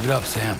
it up, Sam.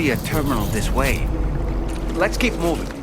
see a terminal this way. Let's keep moving.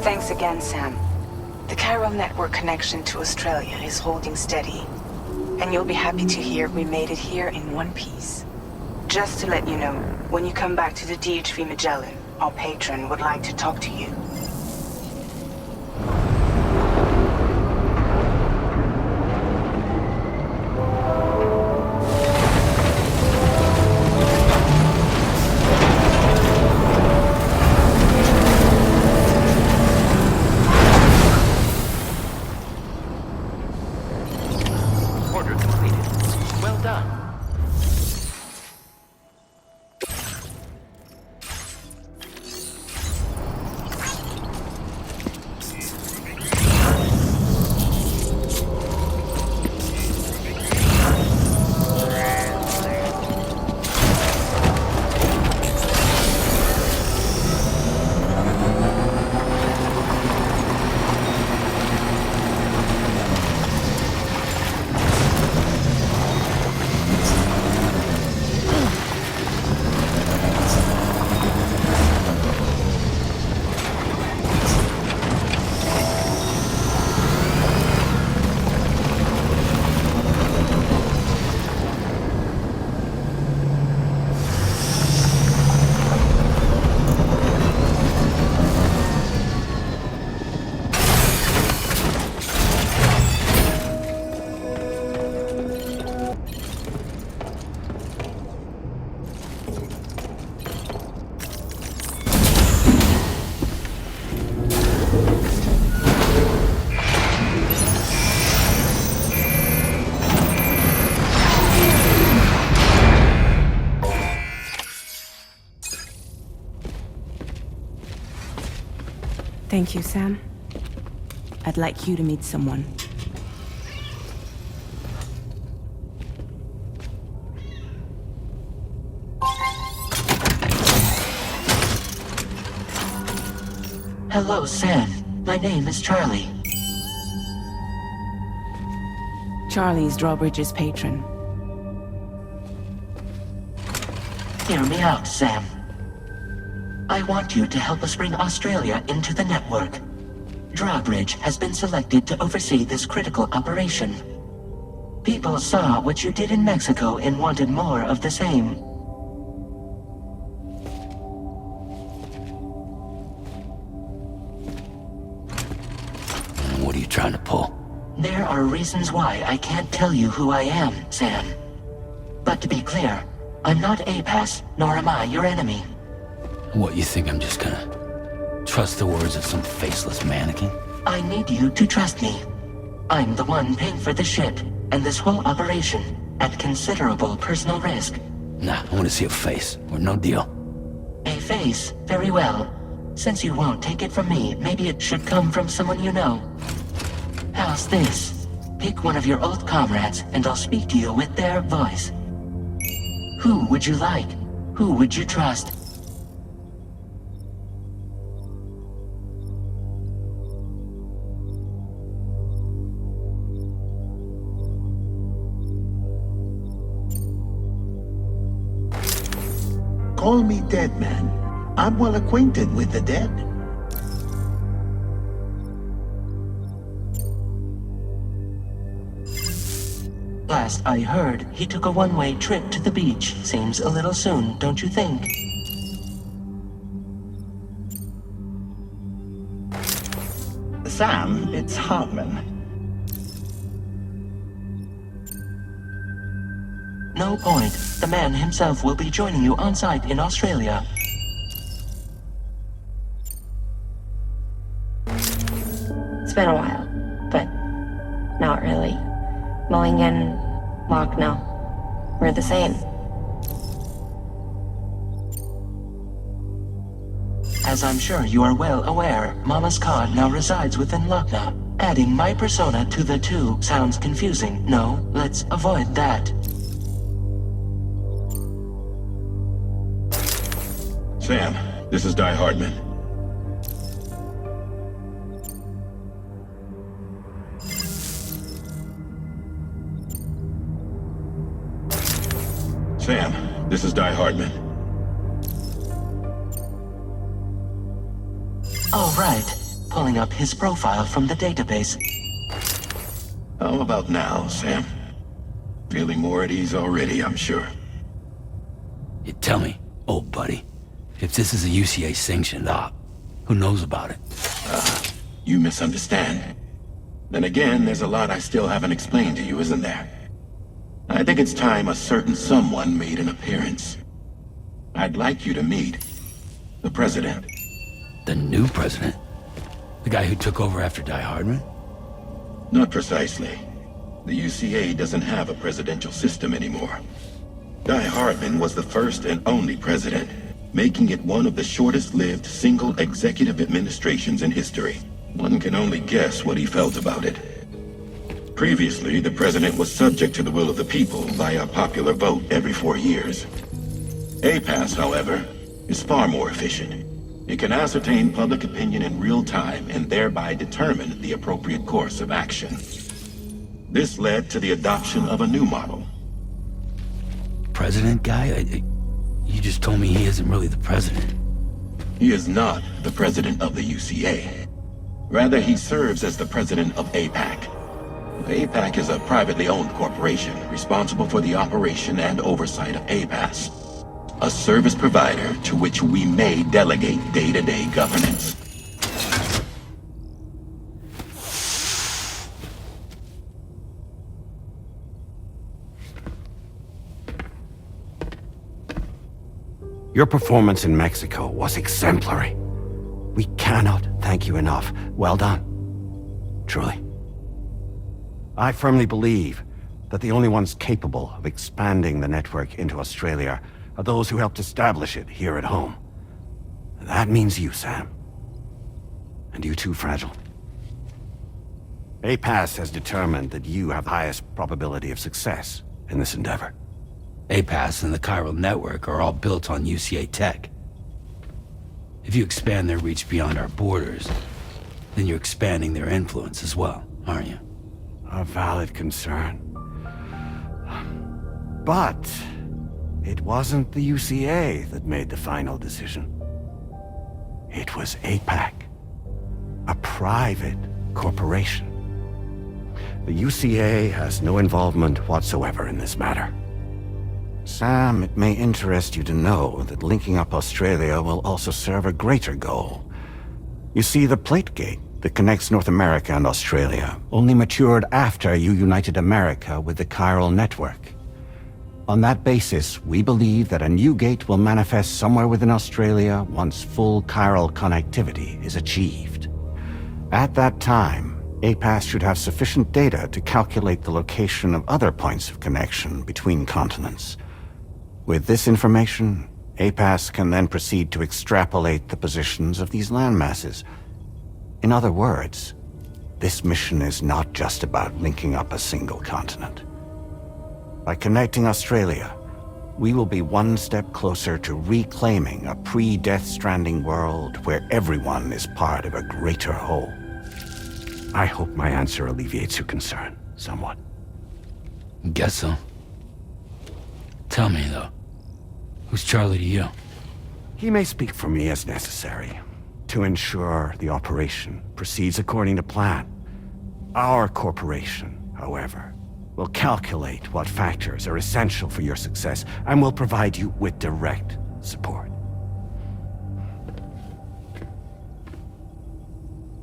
Thanks again, Sam. The chiral network connection to Australia is holding steady. And you'll be happy to hear we made it here in one piece. Just to let you know, when you come back to the DHV Magellan, our patron would like to talk to you. Thank you, Sam. I'd like you to meet someone. Hello, Sam. My name is Charlie. Charlie's Drawbridge's patron. Hear me out, Sam. I want you to help us bring Australia into the network. Drawbridge has been selected to oversee this critical operation. People saw what you did in Mexico and wanted more of the same. What are you trying to pull? There are reasons why I can't tell you who I am, Sam. But to be clear, I'm not APAS, nor am I your enemy. What, you think I'm just gonna trust the words of some faceless mannequin? I need you to trust me. I'm the one paying for the ship and this whole operation. at considerable personal risk. Nah, I want to see a face, or no deal. A face? Very well. Since you won't take it from me, maybe it should come from someone you know. How's this? Pick one of your old comrades, and I'll speak to you with their voice. Who would you like? Who would you trust? Call me dead man. I'm well acquainted with the dead. Last I heard, he took a one-way trip to the beach. Seems a little soon, don't you think? Sam, it's Heartman. No point. The man himself will be joining you on site in Australia. It's been a while, but not really. Monaghan, Monaghan, we're the same. As I'm sure you are well aware, Mama's Khan now resides within Lochna. Adding my persona to the two sounds confusing. No, let's avoid that. Sam, this is Heartman. Sam, this is Heartman. All right. Pulling up his profile from the database. How about now, Sam? Feeling more at ease already, I'm sure. You tell me, old buddy, if this is a UCA-sanctioned op, who knows about it? You misunderstand. Then again, there's a lot I still haven't explained to you, isn't there? I think it's time a certain someone made an appearance. I'd like you to meet the President. The new president? The guy who took over after Heartman? Not precisely. The UCA doesn't have a presidential system anymore. Heartman was the first and only president, making it one of the shortest-lived single executive administrations in history. One can only guess what he felt about it. Previously, the president was subject to the will of the people via popular vote every 4 years. APAS, however, is far more efficient. It can ascertain public opinion in real time and thereby determine the appropriate course of action. This led to the adoption of a new model. President guy? You just told me he isn't really the president. He is not the president of the UCA. Rather, he serves as the president of APAC. APAC is a privately owned corporation responsible for the operation and oversight of APAS, a service provider to which we may delegate day-to-day governance. Your performance in Mexico was exemplary. We cannot thank you enough. Well done. Truly. I firmly believe that the only ones capable of expanding the network into Australia are those who helped establish it here at home. That means you, Sam. And you too, Fragile. APAS has determined that you have the highest probability of success in this endeavor. APAS and the chiral network are all built on UCA tech. If you expand their reach beyond our borders, then you're expanding their influence as well, aren't you? A valid concern. But it wasn't the UCA that made the final decision. It was APAC, a private corporation. The UCA has no involvement whatsoever in this matter. Sam, it may interest you to know that linking up Australia will also serve a greater goal. You see, the plate gate that connects North America and Australia only matured after you united America with the chiral network. On that basis, we believe that a new gate will manifest somewhere within Australia once full chiral connectivity is achieved. At that time, APAS should have sufficient data to calculate the location of other points of connection between continents. With this information, APAS can then proceed to extrapolate the positions of these landmasses. In other words, this mission is not just about linking up a single continent. By connecting Australia, we will be one step closer to reclaiming a pre-Death Stranding world where everyone is part of a greater whole. I hope my answer alleviates your concern somewhat. Guess so. Tell me, though, who's Charlie to you? He may speak for me as necessary, to ensure the operation proceeds according to plan. Our corporation, however, will calculate what factors are essential for your success and will provide you with direct support.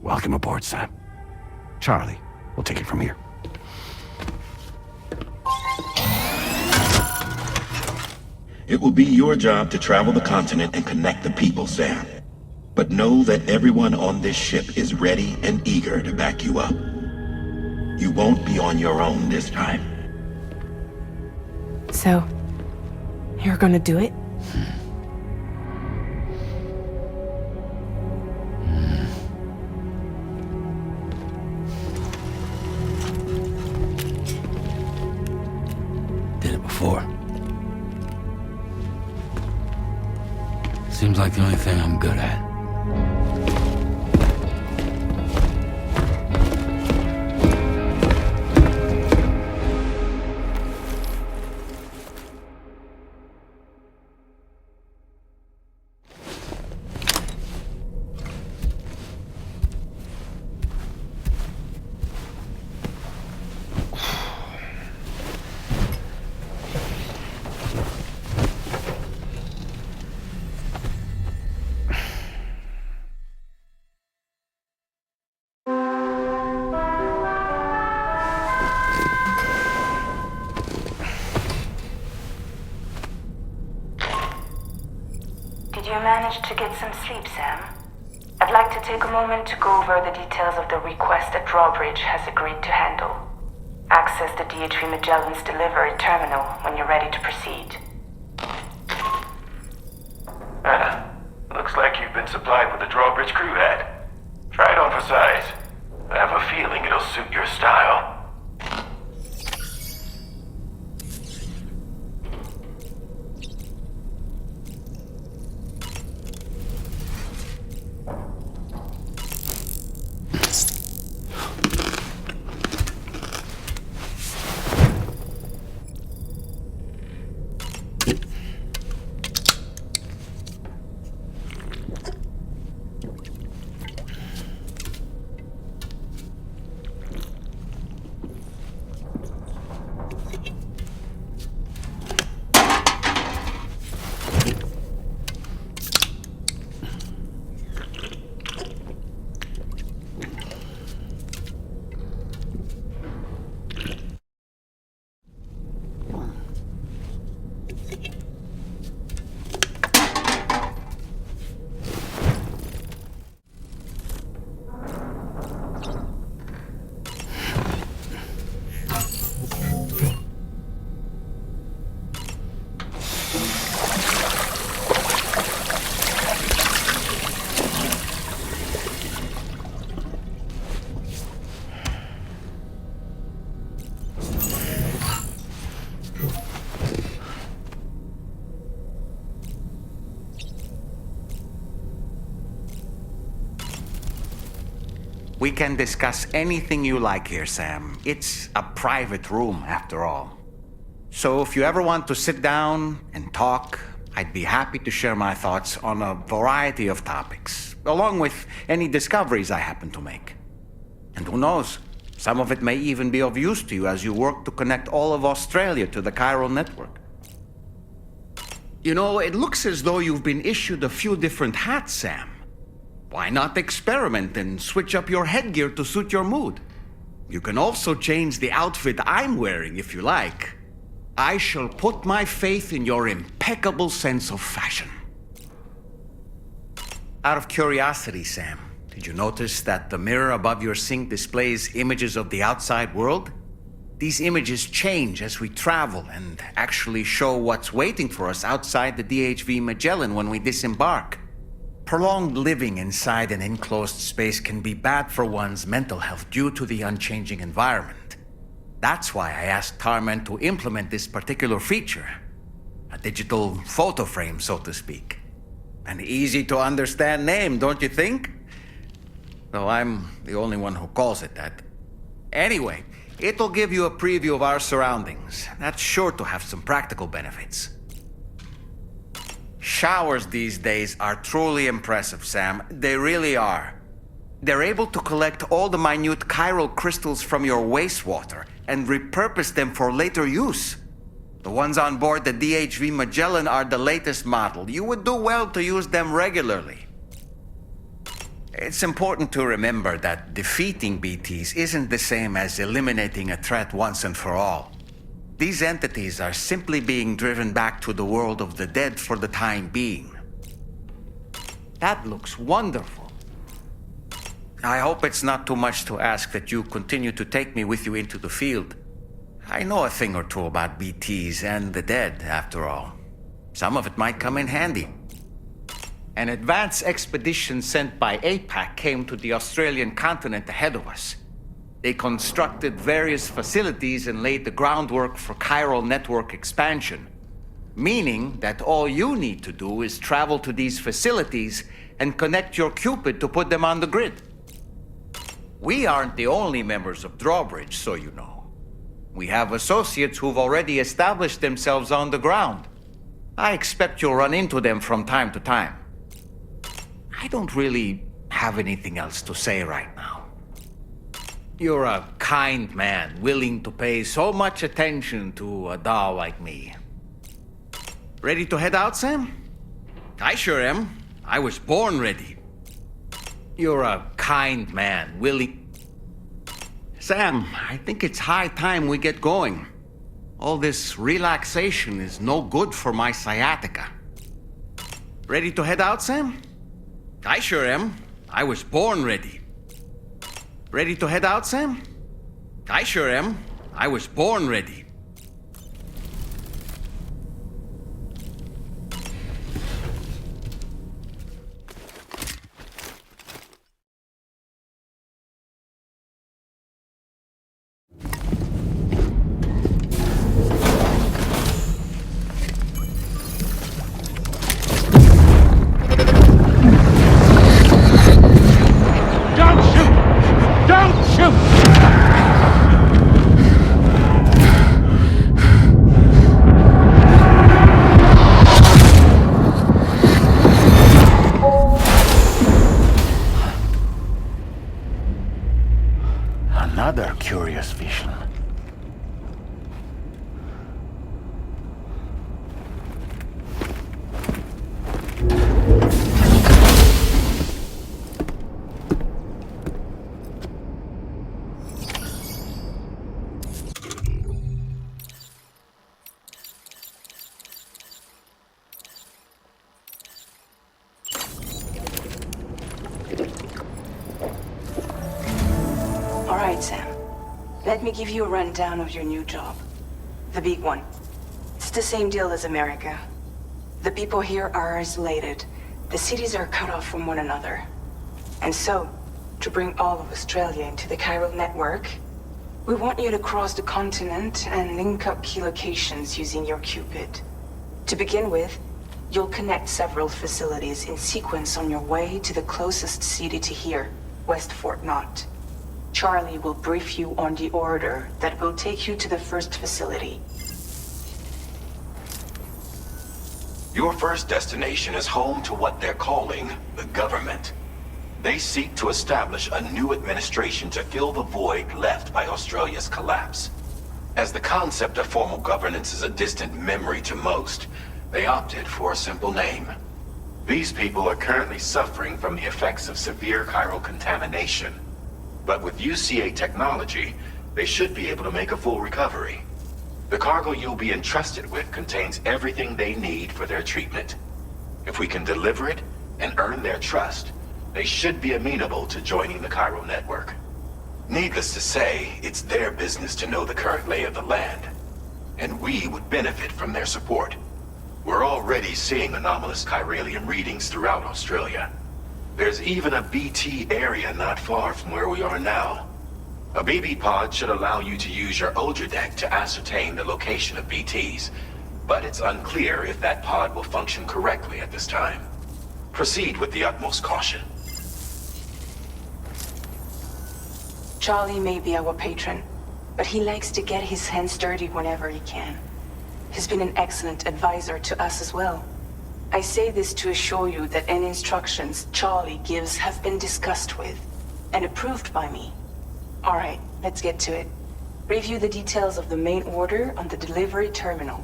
Welcome aboard, Sam. Charlie, we'll take it from here. It will be your job to travel the continent and connect the people, Sam. But know that everyone on this ship is ready and eager to back you up. You won't be on your own this time. So, you're gonna do it? Did it before. Seems like the only thing I'm good at. Did you manage to get some sleep, Sam? I'd like to take a moment to go over the details of the request that Drawbridge has agreed to handle. Access the DHV Magellan's delivery terminal when you're ready to proceed. Looks like you've been supplied with the Drawbridge crew hat. Try it on for size. I have a feeling it'll suit your style. We can discuss anything you like here, Sam. It's a private room, after all. So if you ever want to sit down and talk, I'd be happy to share my thoughts on a variety of topics, along with any discoveries I happen to make. And who knows, some of it may even be of use to you as you work to connect all of Australia to the chiral network. You know, it looks as though you've been issued a few different hats, Sam. Why not experiment and switch up your headgear to suit your mood? You can also change the outfit I'm wearing if you like. I shall put my faith in your impeccable sense of fashion. Out of curiosity, Sam, Did you notice that the mirror above your sink displays images of the outside world? These images change as we travel and actually show what's waiting for us outside the DHV Magellan when we disembark. Prolonged living inside an enclosed space can be bad for one's mental health due to the unchanging environment. That's why I asked Tarman to implement this particular feature. A digital photo frame, so to speak. An easy to understand name, don't you think? Though I'm the only one who calls it that. Anyway, it'll give you a preview of our surroundings. That's sure to have some practical benefits. Showers these days are truly impressive, Sam. They really are. They're able to collect all the minute chiral crystals from your wastewater and repurpose them for later use. The ones on board the DHV Magellan are the latest model. You would do well to use them regularly. It's important to remember that defeating BTs isn't the same as eliminating a threat once and for all. These entities are simply being driven back to the world of the dead for the time being. That looks wonderful. I hope it's not too much to ask that you continue to take me with you into the field. I know a thing or two about BTs and the dead, after all. Some of it might come in handy. An advance expedition sent by APAC came to the Australian continent ahead of us. They constructed various facilities and laid the groundwork for chiral network expansion, meaning that all you need to do is travel to these facilities and connect your Cupid to put them on the grid. We aren't the only members of Drawbridge, so you know. We have associates who've already established themselves on the ground. I expect you'll run into them from time to time. I don't really have anything else to say right now. You're a kind man, willing to pay so much attention to a doll like me. Ready to head out, Sam? I sure am. I was born ready. You're a kind man, willing... Sam, I think it's high time we get going. All this relaxation is no good for my sciatica. Ready to head out, Sam? I sure am. I was born ready. Ready to head out, Sam? I sure am. I was born ready. Another curious vision. Sam. Let me give you a rundown of your new job. The big one. It's the same deal as America. The people here are isolated. The cities are cut off from one another. And so, to bring all of Australia into the chiral network, we want you to cross the continent and link up key locations using your Cupid. To begin with, you'll connect several facilities in sequence on your way to the closest city to here, West Fort Knott. Charlie will brief you on the order that will take you to the first facility. Your first destination is home to what they're calling the government. They seek to establish a new administration to fill the void left by Australia's collapse. As the concept of formal governance is a distant memory to most, they opted for a simple name. These people are currently suffering from the effects of severe chiral contamination. But with UCA technology, they should be able to make a full recovery. The cargo you'll be entrusted with contains everything they need for their treatment. If we can deliver it and earn their trust, They should be amenable to joining the chiral network. Needless to say, it's their business to know the current lay of the land, and we would benefit from their support. We're already seeing anomalous chiralium readings throughout Australia. There's even a BT area not far from where we are now. A BB pod should allow you to use your Ultra deck to ascertain the location of BTs, but it's unclear if that pod will function correctly at this time. Proceed with the utmost caution. Charlie may be our patron, but he likes to get his hands dirty whenever he can. He's been an excellent advisor to us as well. I say this to assure you that any instructions Charlie gives have been discussed with and approved by me. All right, let's get to it. Review the details of the main order on the delivery terminal.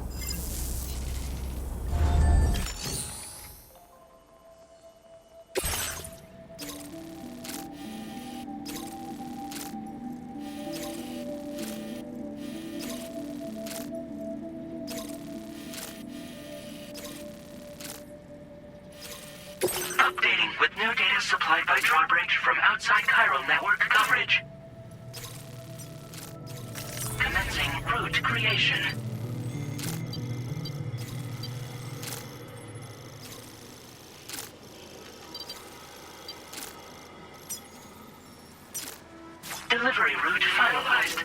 Updating with new data supplied by Drawbridge from outside chiral network coverage. Commencing route creation. Delivery route finalized.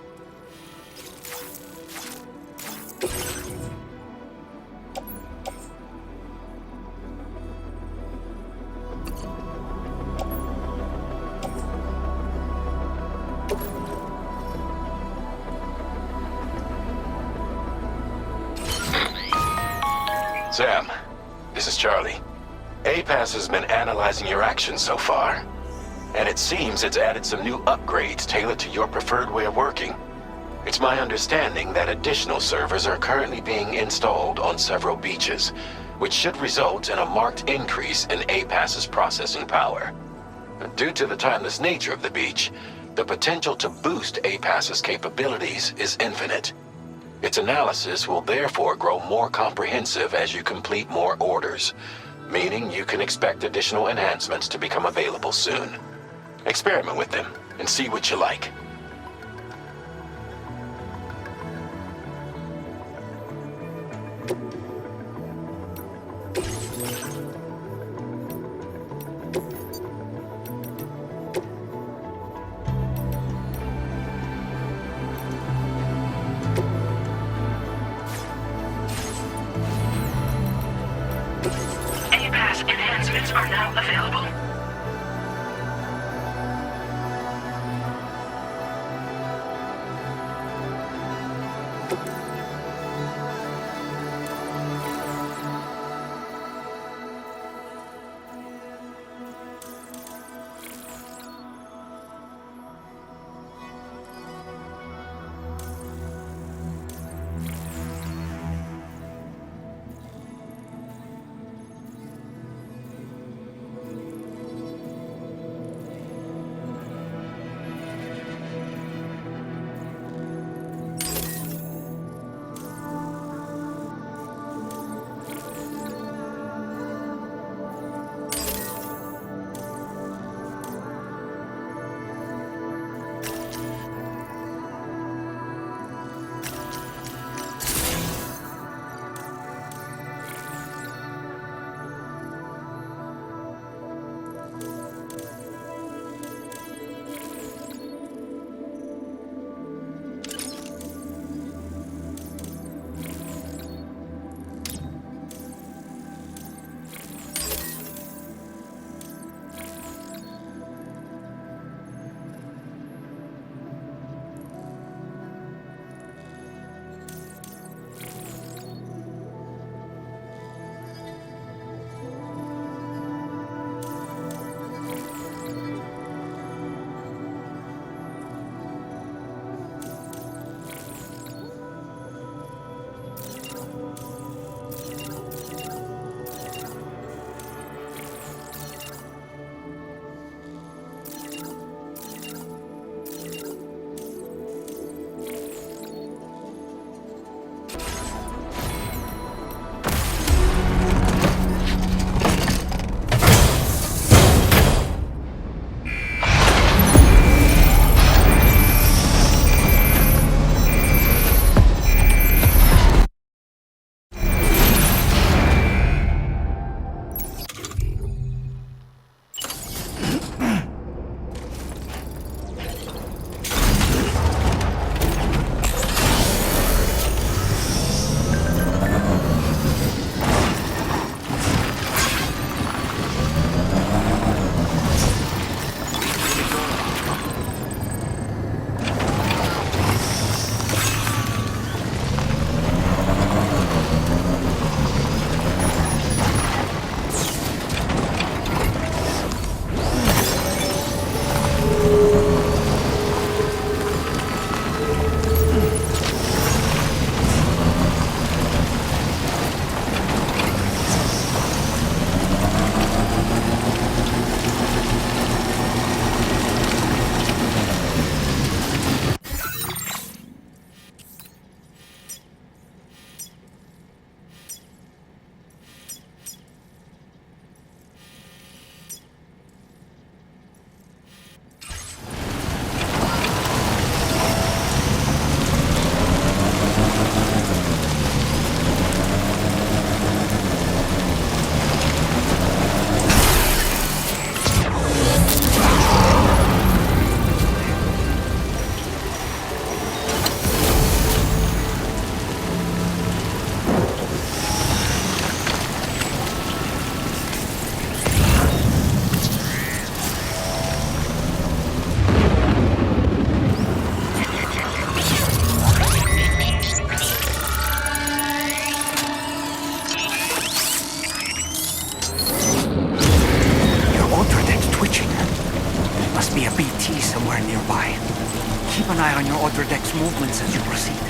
Sam, this is Charlie. APAS has been analyzing your actions so far, and it seems it's added some new upgrades tailored to your preferred way of working. It's my understanding that additional servers are currently being installed on several beaches, which should result in a marked increase in APAS's processing power. Due to the timeless nature of the beach, the potential to boost APAS's capabilities is infinite. Its analysis will therefore grow more comprehensive as you complete more orders, meaning you can expect additional enhancements to become available soon. Experiment with them and see what you like. APAS enhancements are now available. on your other deck's movements as you proceed.